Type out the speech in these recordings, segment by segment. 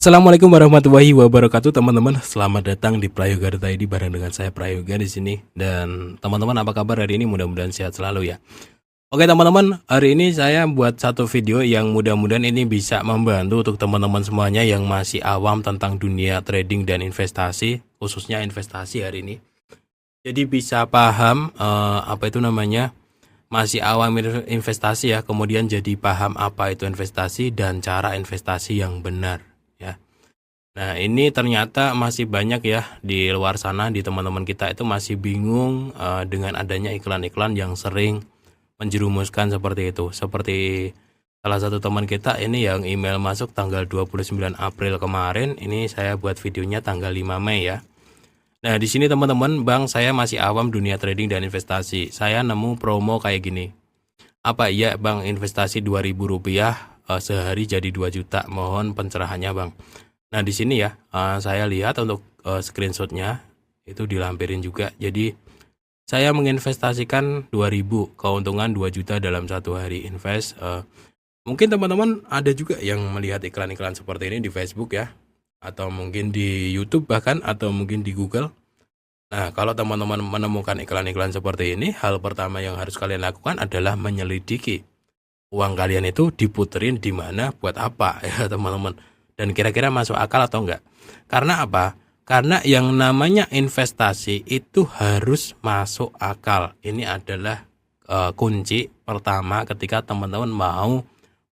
Assalamualaikum warahmatullahi wabarakatuh, teman-teman. Selamat datang di Prayoga ID bareng dengan saya Prayoga di sini. Dan teman-teman, apa kabar hari ini? Mudah-mudahan sehat selalu ya. Oke teman-teman, hari ini saya buat satu video yang mudah-mudahan ini bisa membantu untuk teman-teman semuanya yang masih awam tentang dunia trading dan investasi, khususnya investasi hari ini. Jadi bisa paham masih awam investasi ya, kemudian jadi paham apa itu investasi dan cara investasi yang benar ya. Nah, ini ternyata masih banyak ya di luar sana, di teman-teman kita itu masih bingung dengan adanya iklan-iklan yang sering menjerumuskan seperti itu. Seperti salah satu teman kita ini yang email masuk tanggal 29 April kemarin, ini saya buat videonya tanggal 5 Mei ya. Nah, di sini teman-teman, Bang, saya masih awam dunia trading dan investasi. Saya nemu promo kayak gini. Apa iya, Bang, investasi Rp2.000 sehari jadi 2 juta? Mohon pencerahannya, Bang. Nah, di sini ya, saya lihat untuk screenshotnya itu dilampirin juga. Jadi saya menginvestasikan 2.000, keuntungan 2 juta dalam satu hari invest. Mungkin teman-teman ada juga yang melihat iklan-iklan seperti ini di Facebook ya, atau mungkin di YouTube bahkan, atau mungkin di Google. Nah, kalau teman-teman menemukan iklan-iklan seperti ini, hal pertama yang harus kalian lakukan adalah menyelidiki uang kalian itu diputerin di mana, buat apa ya teman-teman, dan kira-kira masuk akal atau enggak. Karena apa? Karena yang namanya investasi itu harus masuk akal. Ini adalah kunci pertama ketika teman-teman mau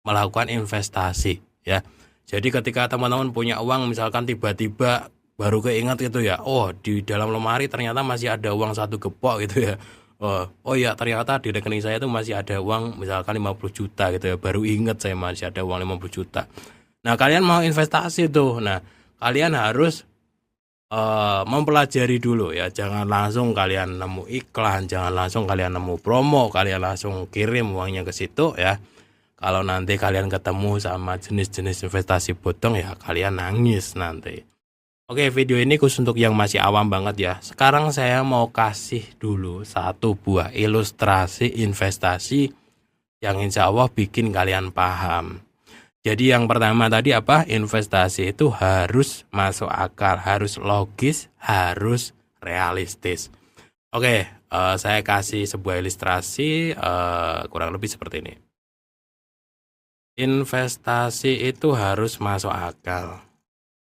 melakukan investasi ya. Jadi ketika teman-teman punya uang, misalkan tiba-tiba baru keinget gitu ya, oh di dalam lemari ternyata masih ada uang 1 gepok gitu ya. Oh ya, ternyata di rekening saya itu masih ada uang misalkan 50 juta gitu ya. Baru inget saya masih ada uang 50 juta. Nah, kalian mau investasi tuh. Nah, kalian harus mempelajari dulu ya. Jangan langsung kalian nemu iklan, jangan langsung kalian nemu promo, kalian langsung kirim uangnya ke situ ya. Kalau nanti kalian ketemu sama jenis-jenis investasi bodong ya, kalian nangis nanti. Oke, video ini khusus untuk yang masih awam banget ya. Sekarang saya mau kasih dulu satu buah ilustrasi investasi yang insya Allah bikin kalian paham. Jadi yang pertama tadi apa? Investasi itu harus masuk akal, harus logis, harus realistis. Oke, saya kasih sebuah ilustrasi kurang lebih seperti ini. Investasi itu harus masuk akal.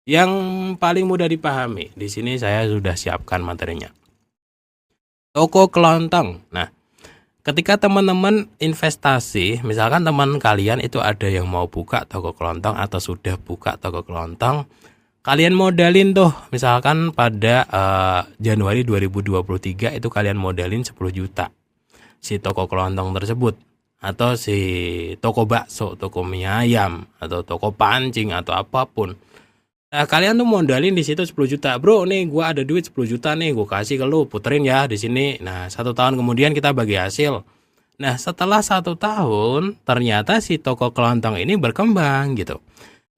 Yang paling mudah dipahami, di sini saya sudah siapkan materinya. Toko kelontong. Nah, ketika teman-teman investasi, misalkan teman kalian itu ada yang mau buka toko kelontong atau sudah buka toko kelontong, kalian modalin tuh, misalkan pada Januari 2023 itu kalian modalin 10 juta si toko kelontong tersebut. Atau si toko bakso, toko mie ayam, atau toko pancing, atau apapun. Nah, kalian tuh modalin di situ 10 juta. Bro, nih gua ada duit 10 juta nih, gua kasih ke lu, puterin ya di sini. Nah, 1 tahun kemudian kita bagi hasil. Nah, setelah 1 tahun, ternyata si toko kelontong ini berkembang gitu.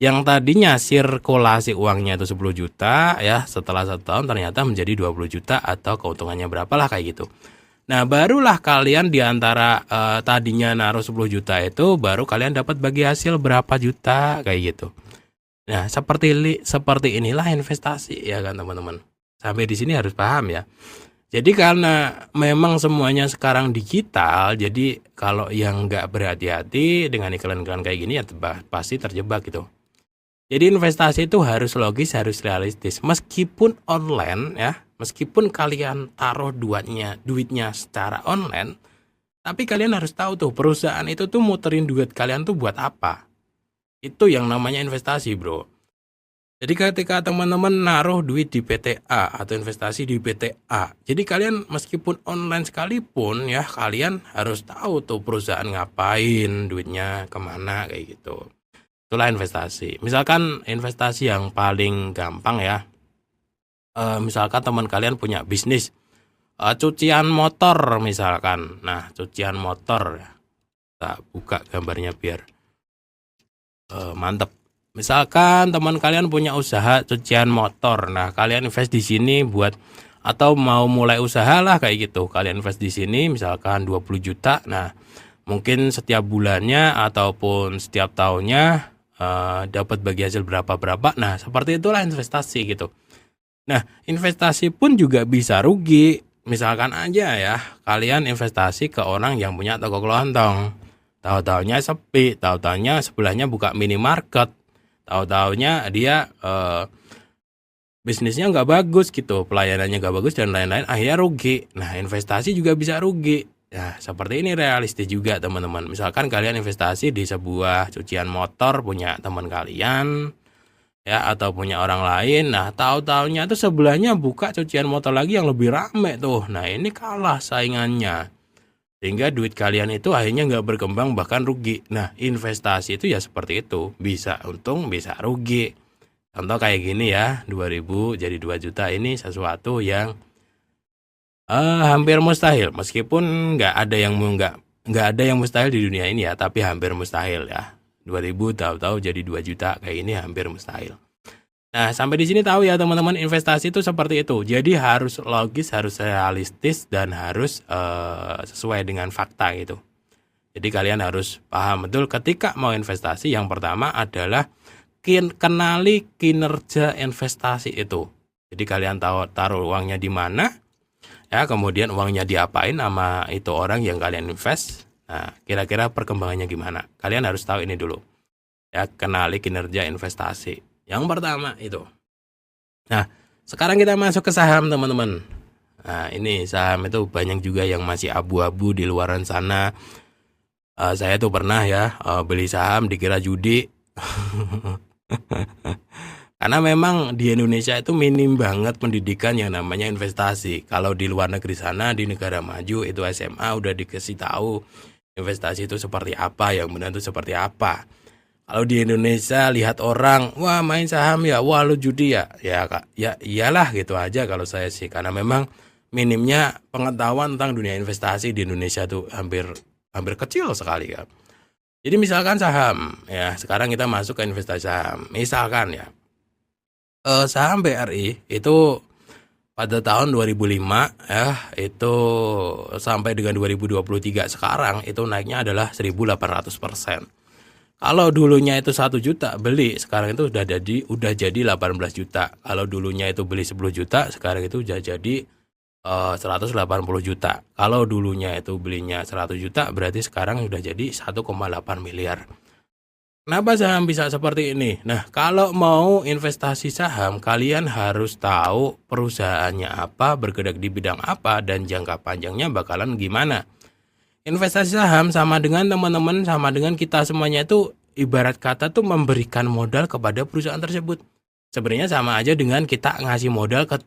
Yang tadinya sirkulasi uangnya itu 10 juta ya, setelah 1 tahun ternyata menjadi 20 juta atau keuntungannya berapalah kayak gitu. Nah, barulah kalian diantara tadinya naruh 10 juta itu, baru kalian dapat bagi hasil berapa juta kayak gitu. Nah, seperti inilah investasi ya kan teman-teman. Sampai di sini harus paham ya. Jadi karena memang semuanya sekarang digital, jadi kalau yang nggak berhati-hati dengan iklan-iklan kayak gini ya pasti terjebak gitu. Jadi investasi itu harus logis, harus realistis. Meskipun online ya, meskipun kalian taruh duitnya secara online, tapi kalian harus tahu tuh perusahaan itu tuh muterin duit kalian tuh buat apa. Itu yang namanya investasi, bro. Jadi ketika teman-teman naruh duit di PT A atau investasi di PT A, jadi kalian meskipun online sekalipun ya, kalian harus tahu tuh perusahaan ngapain, duitnya kemana kayak gitu. Itulah investasi. Misalkan investasi yang paling gampang ya, misalkan teman kalian punya bisnis cucian motor misalkan. Nah, cucian motor ya, kita buka gambarnya biar mantep. Misalkan teman kalian punya usaha cucian motor. Nah, kalian invest di sini buat atau mau mulai usaha lah kayak gitu. Kalian invest di sini misalkan 20 juta. Nah, mungkin setiap bulannya ataupun setiap tahunnya dapat bagi hasil berapa. Nah, seperti itulah investasi gitu. Nah, investasi pun juga bisa rugi. Misalkan aja ya, kalian investasi ke orang yang punya toko kelontong. Tahu-taunya sepi, tahu-taunya sebelahnya buka minimarket. Tahu-taunya dia bisnisnya nggak bagus gitu, pelayanannya nggak bagus dan lain-lain, akhirnya rugi. Nah, investasi juga bisa rugi. Ya, seperti ini realistis juga teman-teman. Misalkan kalian investasi di sebuah cucian motor punya teman kalian, ya, atau punya orang lain. Nah, tahu-taunya tuh sebelahnya buka cucian motor lagi yang lebih rame tuh. Nah, ini kalah saingannya. Sehingga duit kalian itu akhirnya nggak berkembang, bahkan rugi. Nah, investasi itu ya seperti itu. Bisa untung, bisa rugi. Contoh kayak gini ya, 2000 jadi 2 juta ini sesuatu yang hampir mustahil. Meskipun nggak ada yang mustahil di dunia ini ya, tapi hampir mustahil ya. 2000 tahu-tahu jadi 2 juta kayak ini hampir mustahil. Nah, sampai di sini tahu ya teman-teman, investasi itu seperti itu. Jadi harus logis, harus realistis, dan harus sesuai dengan fakta gitu. Jadi kalian harus paham betul ketika mau investasi. Yang pertama adalah kenali kinerja investasi itu. Jadi kalian taruh uangnya di mana, ya, kemudian uangnya diapain sama itu orang yang kalian invest. Nah, kira-kira perkembangannya gimana? Kalian harus tahu ini dulu. Ya, kenali kinerja investasi. Yang pertama itu. Nah, sekarang kita masuk ke saham, teman-teman. Nah, ini saham itu banyak juga yang masih abu-abu di luaran sana. Saya tuh pernah ya beli saham dikira judi. Karena memang di Indonesia itu minim banget pendidikan yang namanya investasi. Kalau di luar negeri sana, di negara maju itu SMA udah dikasih tahu investasi itu seperti apa, yang benar itu seperti apa. Kalau di Indonesia lihat orang, wah main saham ya, wah lu judi ya, ya iyalah gitu aja kalau saya sih. Karena memang minimnya pengetahuan tentang dunia investasi di Indonesia tuh hampir kecil sekali ya. Jadi misalkan saham, ya sekarang kita masuk ke investasi saham. Misalkan ya, saham BRI itu pada tahun 2005 ya, itu sampai dengan 2023 sekarang itu naiknya adalah 1.800%. Kalau dulunya itu 1 juta beli, sekarang itu udah jadi 18 juta. Kalau dulunya itu beli 10 juta, sekarang itu udah jadi 180 juta. Kalau dulunya itu belinya 100 juta, berarti sekarang sudah jadi 1,8 miliar. Kenapa saham bisa seperti ini? Nah, kalau mau investasi saham, kalian harus tahu perusahaannya apa, bergerak di bidang apa, dan jangka panjangnya bakalan gimana. Investasi saham sama dengan teman-teman, sama dengan kita semuanya itu ibarat kata tuh memberikan modal kepada perusahaan tersebut. Sebenarnya sama aja dengan kita ngasih modal ke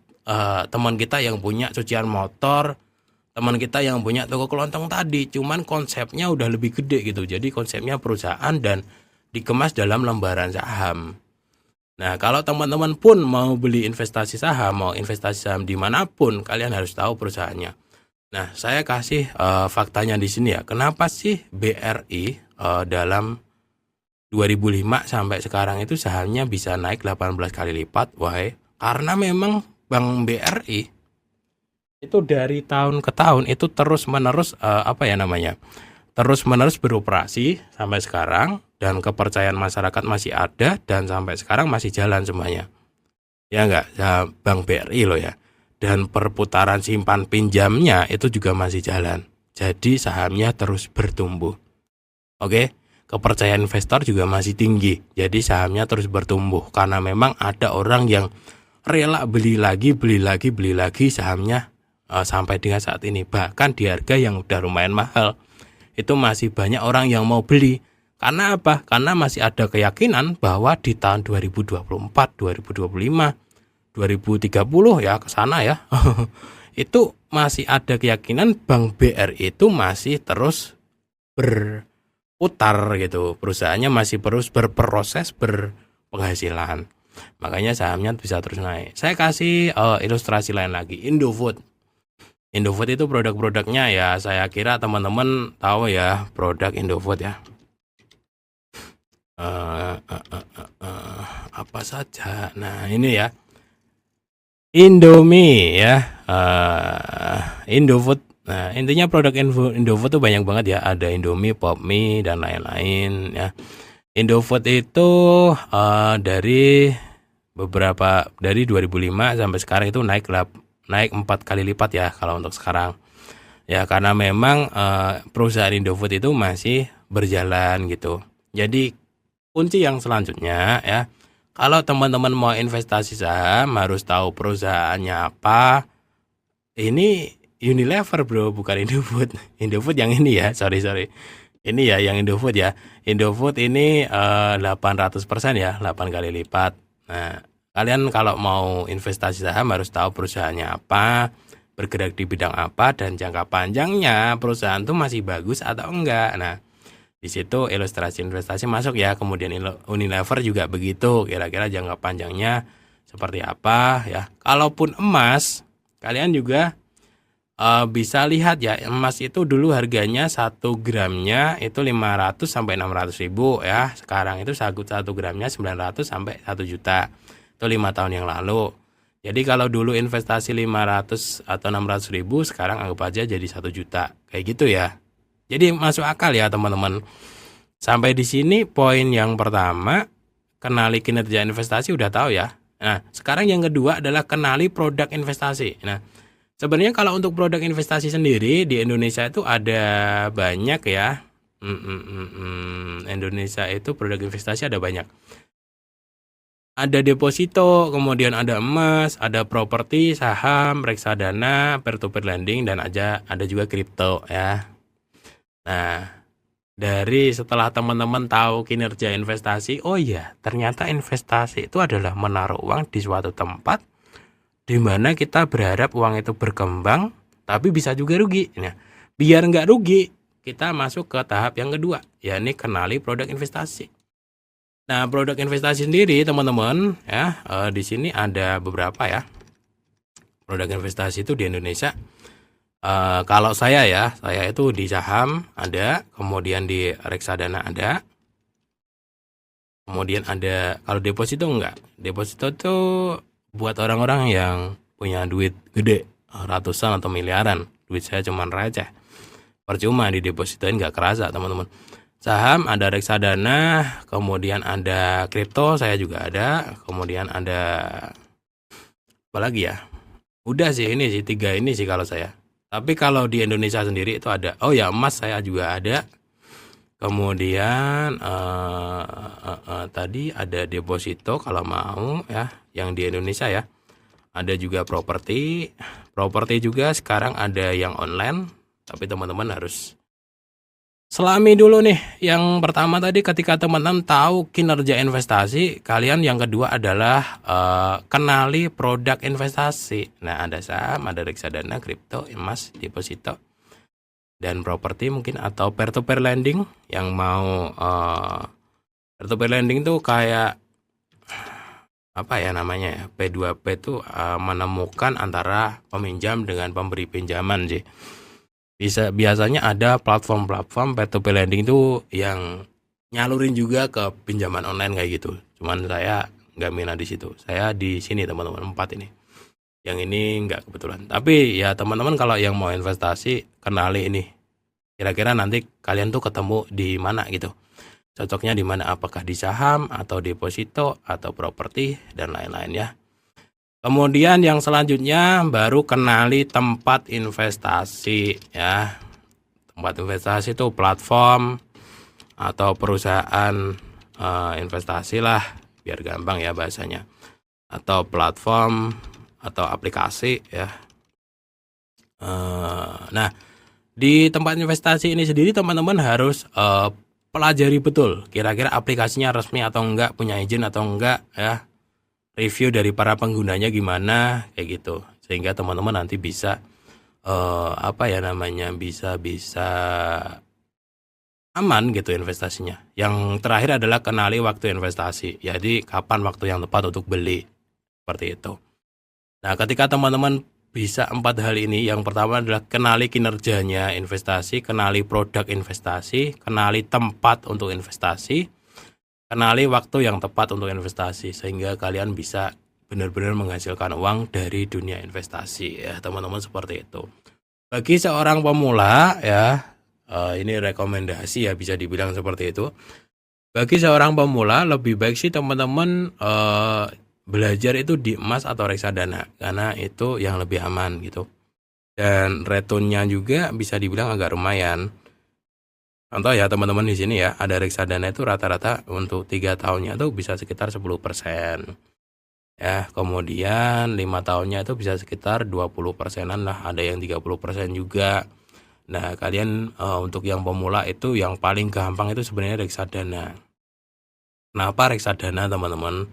teman kita yang punya cucian motor, teman kita yang punya toko kelontong tadi, cuman konsepnya udah lebih gede gitu. Jadi konsepnya perusahaan dan dikemas dalam lembaran saham. Nah, kalau teman-teman pun mau beli investasi saham, mau investasi saham dimanapun, kalian harus tahu perusahaannya. Nah, saya kasih faktanya di sini ya. Kenapa sih BRI dalam 2005 sampai sekarang itu sahamnya bisa naik 18 kali lipat? Why? Karena memang Bank BRI itu dari tahun ke tahun itu terus-menerus terus-menerus beroperasi sampai sekarang, dan kepercayaan masyarakat masih ada dan sampai sekarang masih jalan semuanya. Ya enggak, ya, Bank BRI loh ya. Dan perputaran simpan pinjamnya itu juga masih jalan. Jadi sahamnya terus bertumbuh. Oke, kepercayaan investor juga masih tinggi. Jadi sahamnya terus bertumbuh karena memang ada orang yang rela beli lagi sahamnya sampai dengan saat ini. Bahkan di harga yang udah lumayan mahal, itu masih banyak orang yang mau beli. Karena apa? Karena masih ada keyakinan bahwa di tahun 2024, 2025, 2030 ya ke sana ya. Itu masih ada keyakinan Bank BRI itu masih terus berputar gitu. Perusahaannya masih terus berproses berpenghasilan. Makanya sahamnya bisa terus naik. Saya kasih ilustrasi lain lagi, Indofood. Indofood itu produk-produknya ya, saya kira teman-teman tahu ya produk Indofood ya. Apa saja? Nah, ini ya. Indomie ya. Indofood. Nah, intinya produk Indofood tuh banyak banget ya. Ada Indomie, Popmie dan lain-lain ya. Indofood itu dari 2005 sampai sekarang itu naik 4 kali lipat ya kalau untuk sekarang. Ya karena memang perusahaan Indofood itu masih berjalan gitu. Jadi kunci yang selanjutnya ya, kalau teman-teman mau investasi saham harus tahu perusahaannya apa. Ini Unilever bro, bukan Indofood. Indofood yang ini ya, sorry. Ini ya yang Indofood ya. Indofood ini 800% ya, 8 kali lipat. Nah, kalian kalau mau investasi saham harus tahu perusahaannya apa, bergerak di bidang apa, dan jangka panjangnya perusahaan itu masih bagus atau enggak. Nah, di situ ilustrasi investasi masuk ya. Kemudian Unilever juga begitu, kira-kira jangka panjangnya seperti apa ya. Kalaupun emas, kalian juga bisa lihat ya, emas itu dulu harganya 1 gramnya itu 500 sampai 600 ribu ya. Sekarang itu 1 gramnya 900 sampai 1 juta. Itu 5 tahun yang lalu. Jadi kalau dulu investasi 500 atau 600 ribu, sekarang anggap aja jadi 1 juta. Kayak gitu ya. Jadi masuk akal ya teman-teman. Sampai di sini poin yang pertama, kenali kinerja investasi udah tahu ya. Nah, sekarang yang kedua adalah kenali produk investasi. Nah, sebenarnya kalau untuk produk investasi sendiri di Indonesia itu ada banyak ya. Indonesia itu produk investasi ada banyak. Ada deposito, kemudian ada emas, ada properti, saham, reksadana, peer-to-peer lending, dan ada juga kripto ya. Nah, dari setelah teman-teman tahu kinerja investasi, oh iya, ternyata investasi itu adalah menaruh uang di suatu tempat di mana kita berharap uang itu berkembang, tapi bisa juga rugi. Nah, biar nggak rugi, kita masuk ke tahap yang kedua, yakni kenali produk investasi. Nah, produk investasi sendiri, teman-teman, ya, di sini ada beberapa ya. Produk investasi itu di Indonesia. Kalau saya itu di saham ada, kemudian di reksadana ada, kemudian ada kalau deposito enggak. Deposito itu buat orang-orang yang punya duit gede, ratusan atau miliaran. Duit saya cuma receh. Percuma di depositoin nggak kerasa, teman-teman. Saham ada reksadana, kemudian ada kripto, saya juga ada, kemudian ada apa lagi ya? Udah sih, ini sih 3 ini sih kalau saya. Tapi kalau di Indonesia sendiri itu ada, oh ya, emas saya juga ada. Kemudian tadi ada deposito kalau mau ya, yang di Indonesia ya. Ada juga properti juga sekarang ada yang online, tapi teman-teman harus selami dulu nih. Yang pertama tadi ketika teman-teman tahu kinerja investasi, kalian yang kedua adalah kenali produk investasi. Nah, ada saham, ada reksadana, kripto, emas, deposito, dan properti mungkin, atau peer-to-peer lending yang mau peer-to-peer lending tuh kayak apa ya namanya ya, P2P itu menemukan antara peminjam dengan pemberi pinjaman sih. Biasanya ada platform-platform peer-to-peer lending itu yang nyalurin juga ke pinjaman online kayak gitu. Cuman saya nggak minat di situ. Saya di sini teman-teman 4 ini. Yang ini nggak kebetulan. Tapi ya teman-teman kalau yang mau investasi, kenali ini. Kira-kira nanti kalian tuh ketemu di mana gitu. Cocoknya di mana, apakah di saham atau deposito atau properti dan lain-lain ya. Kemudian yang selanjutnya baru kenali tempat investasi ya. Tempat investasi itu platform atau perusahaan investasi lah, biar gampang ya bahasanya. Atau platform atau aplikasi ya. Nah, di tempat investasi ini sendiri teman-teman harus pelajari betul kira-kira aplikasinya resmi atau enggak, punya izin atau enggak ya. Review dari para penggunanya gimana kayak gitu, sehingga teman-teman nanti bisa bisa aman gitu investasinya. Yang terakhir adalah kenali waktu investasi, jadi kapan waktu yang tepat untuk beli, seperti itu. Nah, ketika teman-teman bisa 4 hal ini, yang pertama adalah kenali kinerjanya investasi, kenali produk investasi, kenali tempat untuk investasi, kenali waktu yang tepat untuk investasi, sehingga kalian bisa benar-benar menghasilkan uang dari dunia investasi ya teman-teman, seperti itu. Bagi seorang pemula ya, ini rekomendasi ya, bisa dibilang seperti itu. Bagi seorang pemula lebih baik sih teman-teman belajar itu di emas atau reksadana karena itu yang lebih aman gitu. Dan return-nya juga bisa dibilang agak lumayan. Contoh ya teman-teman di sini ya, ada reksadana itu rata-rata untuk 3 tahunnya itu bisa sekitar 10%. Ya, kemudian 5 tahunnya itu bisa sekitar 20%-an lah, ada yang 30% juga. Nah, kalian untuk yang pemula itu yang paling gampang itu sebenarnya reksadana. Kenapa reksadana, teman-teman?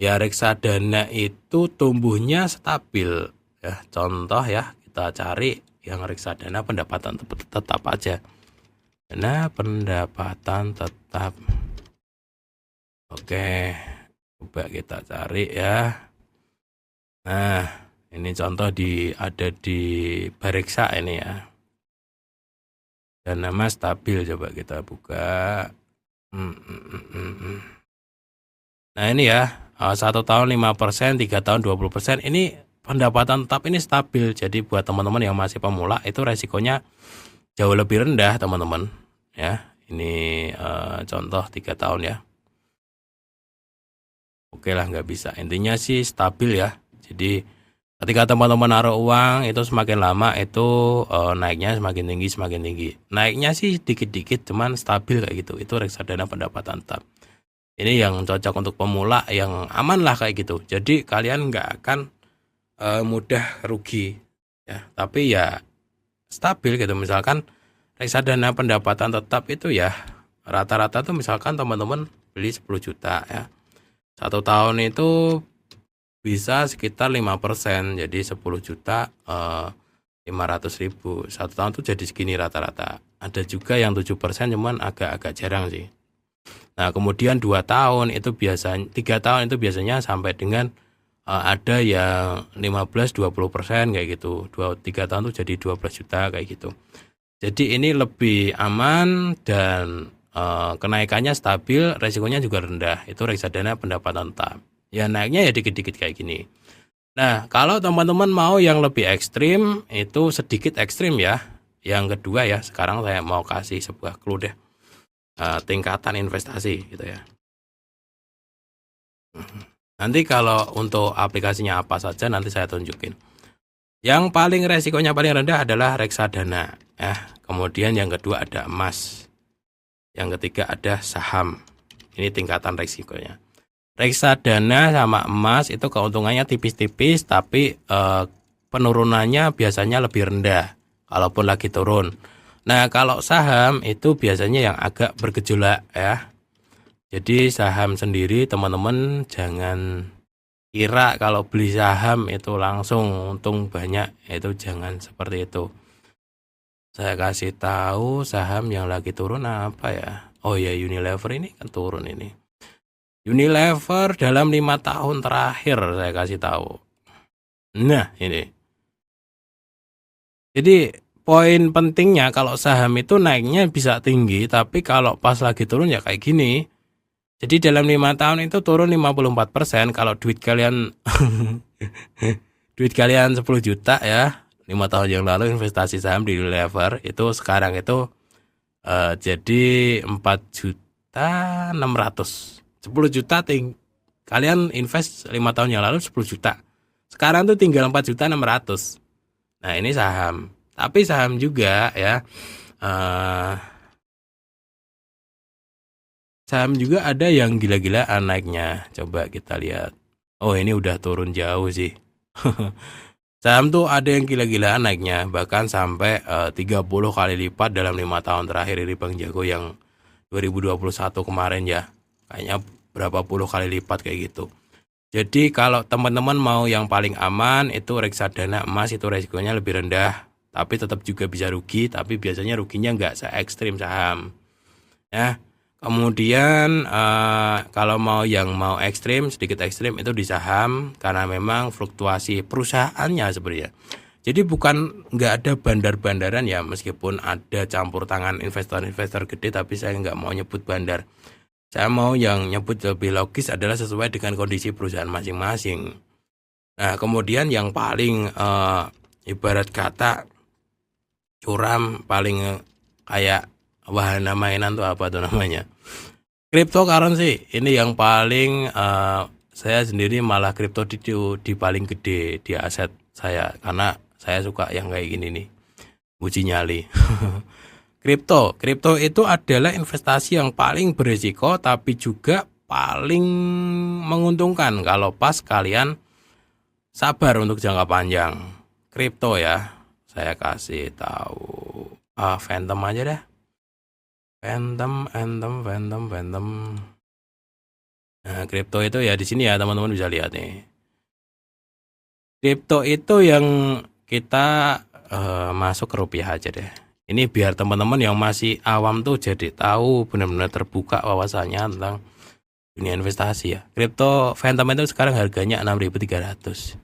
Ya, reksadana itu tumbuhnya stabil ya. Contoh ya, kita cari yang reksadana pendapatan tetap aja. Nah, pendapatan tetap. Oke, coba kita cari ya. Nah, ini contoh ada di Bareksa ini ya. Dan nama stabil, coba kita buka. Nah, ini ya, 1 tahun 5%, 3 tahun 20%. Ini pendapatan tetap ini stabil. Jadi buat teman-teman yang masih pemula itu resikonya jauh lebih rendah, teman-teman. Ya, ini contoh 3 tahun ya. Oke lah, nggak bisa. Intinya sih stabil ya. Jadi ketika teman-teman naruh uang itu semakin lama itu naiknya semakin tinggi. Naiknya sih dikit-dikit, cuman stabil kayak gitu. Itu reksadana pendapatan tetap. Ini yang cocok untuk pemula yang aman lah kayak gitu. Jadi kalian nggak akan mudah rugi ya. Tapi ya stabil gitu. Misalkan reksadana pendapatan tetap itu ya rata-rata tuh misalkan teman-teman beli 10 juta ya. 1 tahun itu bisa sekitar 5%, jadi 10 juta 500.000. 1 tahun tuh jadi segini rata-rata. Ada juga yang 7%, cuman agak-agak jarang sih. Nah, kemudian 2 tahun itu biasanya, 3 tahun itu biasanya sampai dengan ada yang 15-20% kayak gitu. 3 tahun tuh jadi 12 juta kayak gitu. Jadi ini lebih aman dan kenaikannya stabil, resikonya juga rendah. Itu reksadana pendapatan tetap. Ya naiknya ya dikit-dikit kayak gini. Nah, kalau teman-teman mau yang lebih ekstrim, itu sedikit ekstrim ya. Yang kedua ya, sekarang saya mau kasih sebuah clue deh. Tingkatan investasi gitu ya. Nanti kalau untuk aplikasinya apa saja nanti saya tunjukin. Yang paling resikonya paling rendah adalah reksadana. Kemudian yang kedua ada emas. Yang ketiga ada saham. Ini tingkatan resikonya. Reksadana sama emas itu keuntungannya tipis-tipis, tapi penurunannya biasanya lebih rendah kalaupun lagi turun. Nah, kalau saham itu biasanya yang agak bergejolak ya. Jadi saham sendiri teman-teman jangan kira kalau beli saham itu langsung untung banyak, itu jangan seperti itu. Saya kasih tahu saham yang lagi turun apa ya. Oh ya, Unilever ini kan turun ini. Unilever dalam 5 tahun terakhir saya kasih tahu. Nah, ini. Jadi poin pentingnya kalau saham itu naiknya bisa tinggi, tapi kalau pas lagi turun ya kayak gini. Jadi dalam 5 tahun itu turun 54%. Kalau duit kalian duit kalian 10 juta ya, 5 tahun yang lalu investasi saham di Unilever itu sekarang itu jadi 4.600.000. 10 juta kalian invest 5 tahun yang lalu 10 juta. Sekarang tuh tinggal 4.600.000. Nah, ini saham. Tapi saham juga ya. Saham juga ada yang gila-gilaan naiknya. Coba kita lihat. Oh, ini udah turun jauh sih. Saham tuh ada yang gila-gilaan naiknya, bahkan sampai 30 kali lipat dalam 5 tahun terakhir. Ini Bang Jago yang 2021 kemarin ya. Kayaknya berapa puluh kali lipat kayak gitu. Jadi kalau teman-teman mau yang paling aman itu reksadana emas, itu resikonya lebih rendah. Tapi tetap juga bisa rugi, tapi biasanya ruginya nggak se-ekstrim saham. Ya. Kemudian kalau mau ekstrim, sedikit ekstrim itu di saham karena memang fluktuasi perusahaannya sebenarnya. Jadi bukan nggak ada bandar-bandaran ya, meskipun ada campur tangan investor-investor gede, tapi saya nggak mau nyebut bandar. Saya mau yang nyebut lebih logis adalah sesuai dengan kondisi perusahaan masing-masing. Nah, kemudian yang paling ibarat kata curam, paling kayak wahana mainan tuh apa tuh namanya? Cryptocurrency ini yang paling saya sendiri malah kripto di paling gede di aset saya karena saya suka yang kayak gini nih, uji nyali. Kripto itu adalah investasi yang paling berisiko tapi juga paling menguntungkan kalau pas kalian sabar untuk jangka panjang. Kripto ya, saya kasih tahu Phantom aja deh. Phantom. Nah, kripto itu ya di sini ya teman-teman bisa lihat nih. Kripto itu yang kita masuk ke rupiah aja deh. Ini biar teman-teman yang masih awam tuh jadi tahu benar-benar terbuka wawasannya tentang dunia investasi ya. Kripto Phantom itu sekarang harganya 6.300.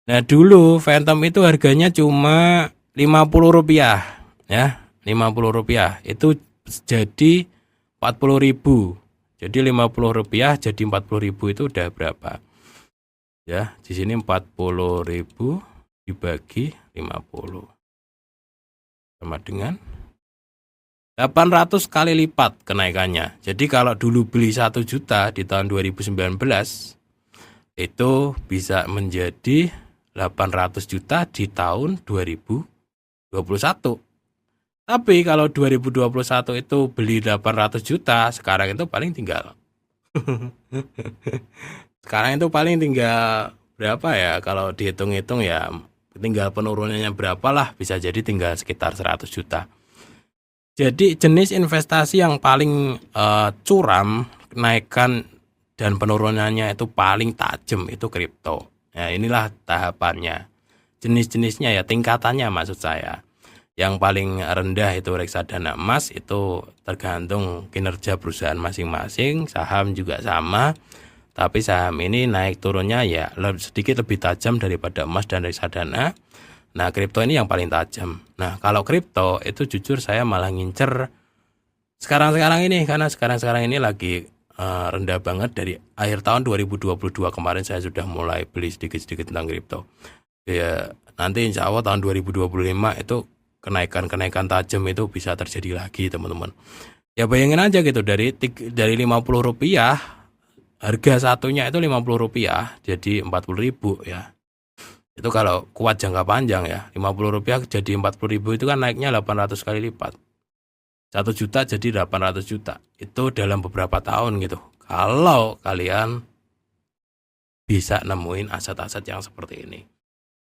Nah, dulu Phantom itu harganya cuma 50 rupiah ya. 50 rupiah itu jadi 40.000. Jadi 50 rupiah jadi 40.000 itu udah berapa? Ya, di sini 40.000 dibagi 50 sama dengan 800 kali lipat kenaikannya. Jadi kalau dulu beli 1 juta di tahun 2019 itu bisa menjadi 800 juta di tahun 2021. Tapi kalau 2021 itu beli 800 juta, sekarang itu paling tinggal berapa ya? Kalau dihitung-hitung ya tinggal penurunannya berapa lah, bisa jadi tinggal sekitar 100 juta. Jadi jenis investasi yang paling curam kenaikan dan penurunannya itu paling tajam itu kripto. Ya, inilah tahapannya. Jenis-jenisnya ya, tingkatannya maksud saya. Yang paling rendah itu reksadana emas, itu tergantung kinerja perusahaan masing-masing. Saham juga sama, tapi saham ini naik turunnya ya sedikit lebih tajam daripada emas dan reksadana. Nah, kripto ini yang paling tajam. Nah, kalau kripto itu jujur saya malah ngincer sekarang-sekarang ini, karena sekarang-sekarang ini lagi rendah banget. Dari akhir tahun 2022 kemarin saya sudah mulai beli sedikit-sedikit tentang kripto. Ya, nanti insya Allah tahun 2025 itu kenaikan tajam itu bisa terjadi lagi, teman-teman. Ya bayangin aja gitu, dari 50 rupiah, harga satunya itu 50 rupiah, jadi 40.000 ya. Itu kalau kuat jangka panjang ya, 50 rupiah jadi 40.000 itu kan naiknya 800 kali lipat. 1 juta jadi 800 juta. Itu dalam beberapa tahun gitu. Kalau kalian bisa nemuin aset-aset yang seperti ini.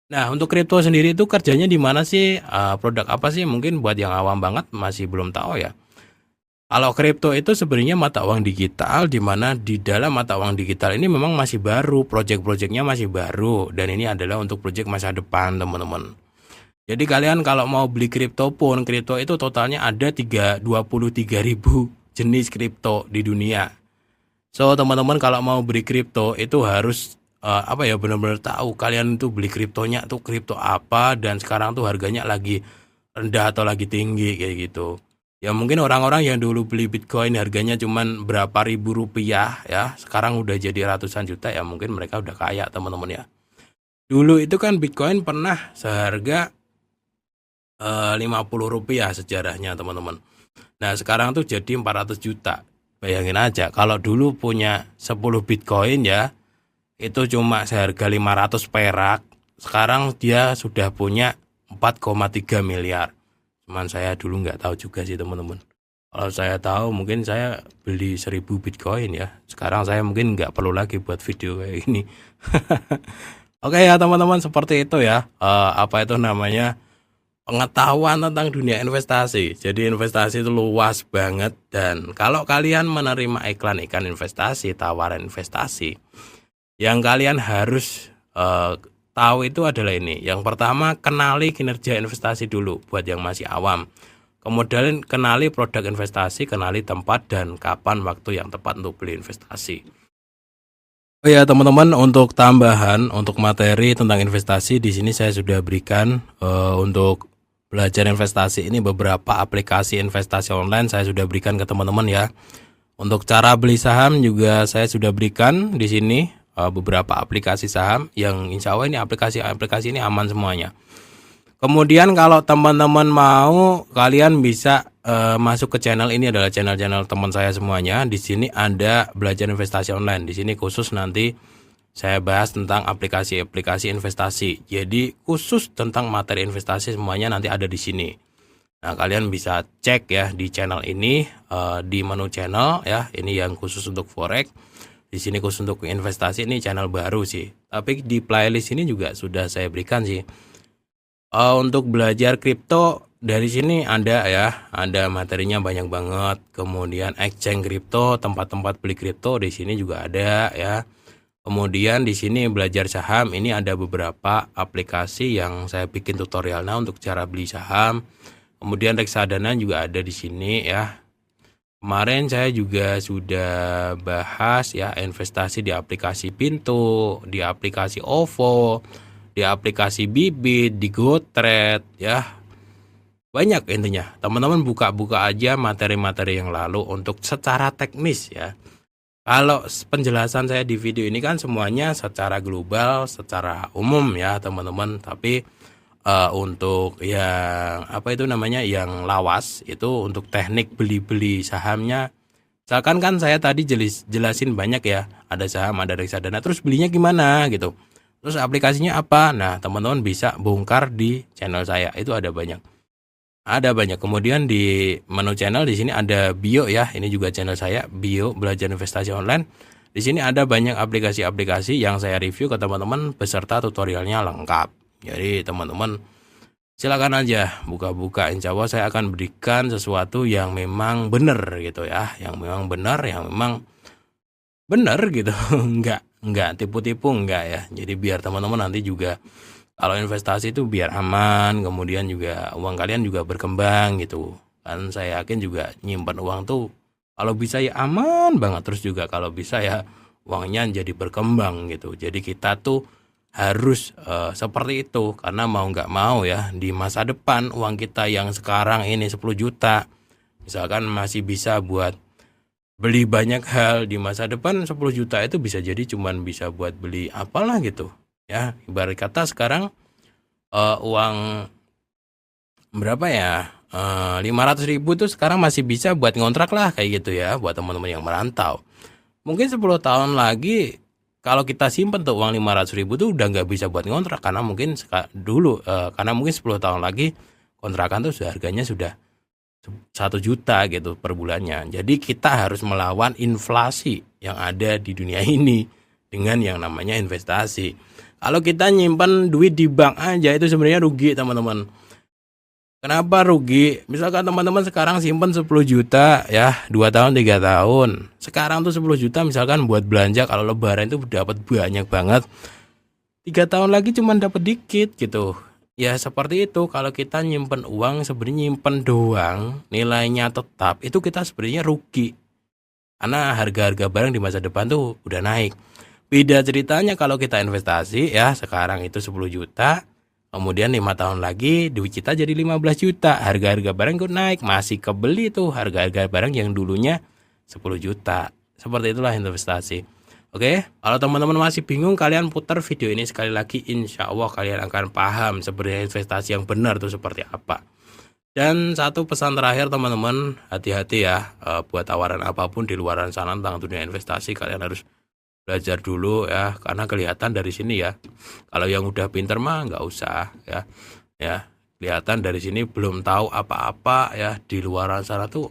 Nah, untuk kripto sendiri itu kerjanya di mana sih? Produk apa sih? Mungkin buat yang awam banget masih belum tahu ya. Kalau kripto itu sebenarnya mata uang digital, di mana di dalam mata uang digital ini memang masih baru, project-projectnya masih baru, dan ini adalah untuk project masa depan, teman-teman. Jadi kalian kalau mau beli kripto pun, kripto itu totalnya ada 23.000 jenis kripto di dunia. So, teman-teman kalau mau beli kripto itu harus benar-benar tahu kalian itu beli kriptonya tuh kripto apa, dan sekarang tuh harganya lagi rendah atau lagi tinggi kayak gitu. Ya mungkin orang-orang yang dulu beli Bitcoin harganya cuman berapa ribu rupiah ya, sekarang udah jadi ratusan juta, ya mungkin mereka udah kaya, teman-teman ya. Dulu itu kan Bitcoin pernah seharga 50 rupiah sejarahnya, teman-teman. Nah, sekarang tuh jadi 400 juta. Bayangin aja kalau dulu punya 10 Bitcoin ya, itu cuma seharga 500 perak. Sekarang dia sudah punya 4,3 miliar. Cuman saya dulu nggak tahu juga sih, teman-teman. Kalau saya tahu mungkin saya beli 1000 Bitcoin ya. Sekarang saya mungkin nggak perlu lagi buat video kayak gini. Oke ya teman-teman, seperti itu ya. Pengetahuan tentang dunia investasi. Jadi investasi itu luas banget, dan kalau kalian menerima iklan-iklan investasi, tawaran investasi, yang kalian harus tahu itu adalah ini. Yang pertama, kenali kinerja investasi dulu buat yang masih awam. Kemudian kenali produk investasi, kenali tempat dan kapan waktu yang tepat untuk beli investasi. Oh ya teman-teman, untuk tambahan untuk materi tentang investasi di sini saya sudah berikan untuk belajar investasi ini beberapa aplikasi investasi online saya sudah berikan ke teman-teman ya. Untuk cara beli saham juga saya sudah berikan di sini beberapa aplikasi saham yang insya Allah ini aplikasi ini aman semuanya. Kemudian kalau teman-teman mau, kalian bisa masuk ke channel ini adalah channel-channel teman saya semuanya. Di sini ada belajar investasi online. Di sini khusus nanti saya bahas tentang aplikasi-aplikasi investasi. Jadi khusus tentang materi investasi semuanya nanti ada di sini. Nah, kalian bisa cek ya di channel ini, di menu channel ya. Ini yang khusus untuk forex. Di sini khusus untuk investasi, ini channel baru sih. Tapi di playlist ini juga sudah saya berikan sih. Untuk belajar kripto dari sini ada ya, ada materinya banyak banget. Kemudian exchange kripto, tempat-tempat beli kripto di sini juga ada ya. Kemudian di sini belajar saham, ini ada beberapa aplikasi yang saya bikin tutorialnya untuk cara beli saham. Kemudian reksadana juga ada di sini ya. Kemarin saya juga sudah bahas ya investasi di aplikasi Pintu, di aplikasi OVO, di aplikasi Bibit, di GoTrade ya. Banyak intinya. Teman-teman buka-buka aja materi-materi yang lalu untuk secara teknis ya. Kalau penjelasan saya di video ini kan semuanya secara global, secara umum ya teman-teman. Tapi untuk yang apa itu namanya yang lawas itu untuk teknik beli-beli sahamnya. Misalkan kan saya tadi jelasin banyak ya, ada saham, ada reksadana, terus belinya gimana gitu. Terus aplikasinya apa? Nah, teman-teman bisa bongkar di channel saya. Itu ada banyak. Ada banyak. Kemudian di menu channel di sini ada bio ya. Ini juga channel saya, bio belajar investasi online. Di sini ada banyak aplikasi-aplikasi yang saya review ke teman-teman beserta tutorialnya lengkap. Jadi teman-teman silakan aja buka-buka, insya Allah saya akan berikan sesuatu yang memang benar gitu ya, yang memang benar, yang memang benar gitu, enggak tipu-tipu enggak ya. Jadi biar teman-teman nanti juga kalau investasi itu biar aman, kemudian juga uang kalian juga berkembang gitu. Kan saya yakin juga nyimpan uang tuh kalau bisa ya aman banget, terus juga kalau bisa ya uangnya jadi berkembang gitu. Jadi kita tuh harus seperti itu, karena mau nggak mau ya di masa depan uang kita yang sekarang ini 10 juta misalkan masih bisa buat beli banyak hal. Di masa depan 10 juta itu bisa jadi cuman bisa buat beli apalah gitu ya. Ibarat kata sekarang uang berapa ya, 500.000 tuh sekarang masih bisa buat ngontrak lah kayak gitu ya, buat teman-teman yang merantau. Mungkin 10 tahun lagi kalau kita simpen tuh uang 500.000 tuh udah nggak bisa buat ngontrak, karena mungkin karena mungkin 10 tahun lagi kontrakan tuh harganya sudah 1 juta gitu per bulannya. Jadi kita harus melawan inflasi yang ada di dunia ini dengan yang namanya investasi. Kalau kita nyimpan duit di bank aja itu sebenarnya rugi teman-teman. Kenapa rugi? Misalkan teman-teman sekarang simpen 10 juta ya, 2 tahun 3 tahun. Sekarang tuh 10 juta misalkan buat belanja kalau lebaran itu dapat banyak banget. 3 tahun lagi cuma dapat dikit gitu. Ya seperti itu, kalau kita nyimpen uang sebenarnya nyimpen doang, nilainya tetap, itu kita sebenarnya rugi. Karena harga-harga barang di masa depan tuh udah naik. Beda ceritanya kalau kita investasi ya, sekarang itu 10 juta. Kemudian 5 tahun lagi duit kita jadi 15 juta. Harga-harga barang ikut naik. Masih kebeli tuh harga-harga barang yang dulunya 10 juta. Seperti itulah investasi. Oke, kalau teman-teman masih bingung, kalian putar video ini sekali lagi. Insya Allah kalian akan paham sebenarnya investasi yang benar tuh seperti apa. Dan satu pesan terakhir teman-teman, hati-hati ya buat tawaran apapun di luaran sana tentang dunia investasi. Kalian harus belajar dulu ya, karena kelihatan dari sini ya. Kalau yang udah pinter mah nggak usah ya. Kelihatan dari sini belum tahu apa-apa ya, di luaran sana tuh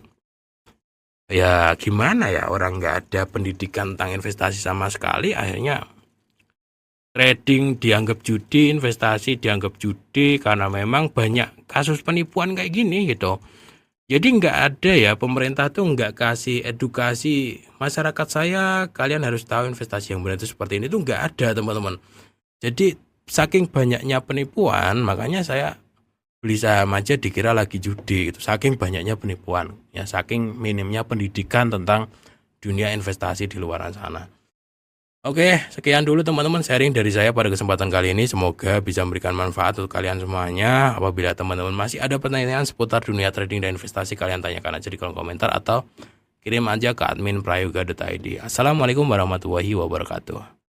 ya gimana ya, orang nggak ada pendidikan tentang investasi sama sekali, akhirnya trading dianggap judi, investasi dianggap judi, karena memang banyak kasus penipuan kayak gini gitu. Jadi nggak ada ya, pemerintah tuh nggak kasih edukasi masyarakat saya, kalian harus tahu investasi yang benar itu seperti ini, tuh nggak ada teman-teman. Jadi saking banyaknya penipuan, makanya saya beli saham aja dikira lagi judi gitu. Saking banyaknya penipuan ya, saking minimnya pendidikan tentang dunia investasi di luar sana. Oke, sekian dulu teman-teman sharing dari saya pada kesempatan kali ini. Semoga bisa memberikan manfaat untuk kalian semuanya. Apabila teman-teman masih ada pertanyaan seputar dunia trading dan investasi, kalian tanyakan aja di kolom komentar atau kirim aja ke admin prayoga.id. Assalamualaikum warahmatullahi wabarakatuh.